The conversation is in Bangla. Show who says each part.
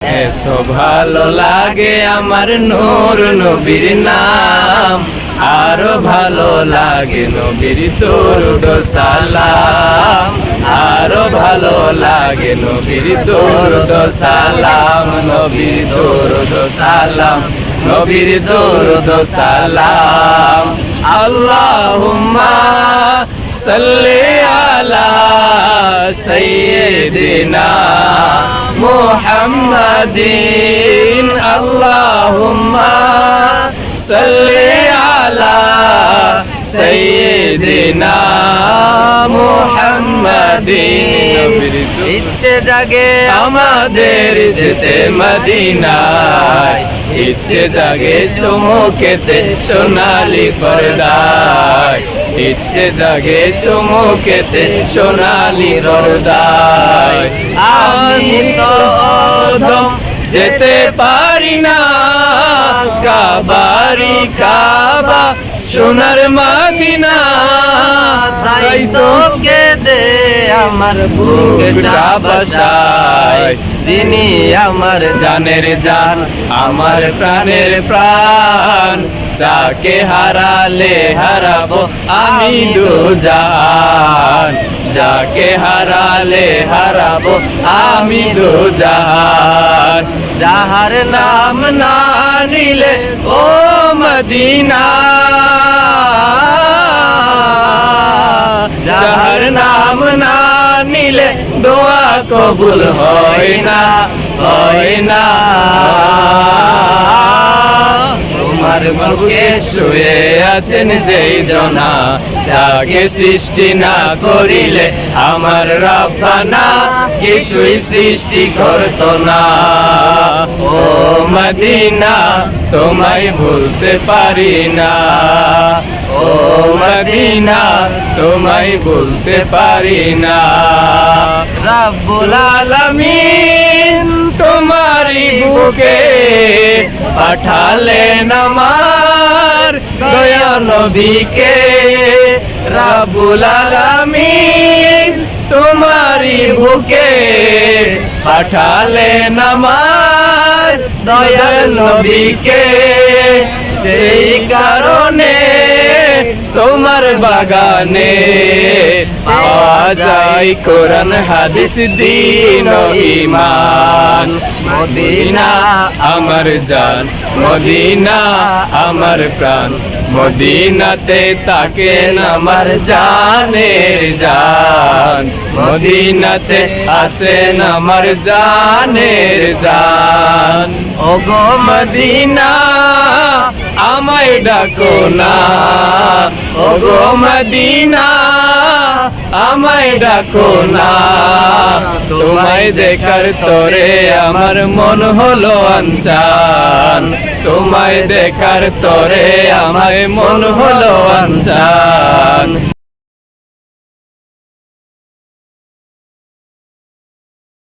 Speaker 1: এত ভালো লাগে আমার নূর নবীর নাম, আরো ভালো লাগে নবীর দরুদ সালাম, আরো ভালো লাগে নবীর দরুদ সালাম, নবীর দরুদ সালাম, নবীর দরুদ সালাম। আল্লাহুম্মা সাল্লি আলা সাইয়্যিদিনা মুহাম্মাদিন, আল্লাহুম্মা সাল্লি আলা সাইয়্যিদিনা মুহাম্মাদিন। ইচ্ছে জাগে আমাদের যেতে মদিনায়, ইচ্ছে জাগে চুমুকেতে সোনালি পর্দায়, ইচ্ছে জাগে চুমুকেতে সোনালি পর্দায়। আমি তো অধম যেতে পারি না, কাবারি কাবা সোনার মদিনা, তাই তো কেঁদে আমার বুকটা বাসায়। যিনি আমার জানের জান, আমার প্রাণের প্রাণ, যাকে হারালে হারাবো আমি দুজাহান, যাকে হারালে হারাবো আমি দুজাহান। যাহার নাম না নিলে ও মদিনা, যাহার নাম না নিলে দোয়া কবুল হয় না, হয় না। তোমার বুকে শুয়ে আছেন যেই জনা, যাকে সৃষ্টি না করিলে আমার রব্বানা কিছুই সৃষ্টি করতো না। ও মদিনা তোমায় ভুলতে পারি না, ও মদিনা তোমায় ভুলতে পারি না। রব্বুল আলামিন তোমারই বুকে পাঠালেন আমার দয়া নবীকে, রব্বুল আলামিন তোমারই বুকে পাঠালেন আমার দয়া নবীকে। সেই কারণে তোমার বাগানে পাওয়া যায় কোরআন হাদিস দ্বীন ও ঈমান। মদিনা আমার জান, মদিনা আমার প্রাণ, মদিনাতে তাকেন আমার জানের জান, মদিনাতে আছেন আমার জানের জান। ওগো মদিনা আমায় ডাকো না, ওগো মদিনা আমায় ডাকো না, তোমায় দেখার তরে আমার মন হলো আনচান, তোমায় দেখার তরে আমার মন হলো আনচান।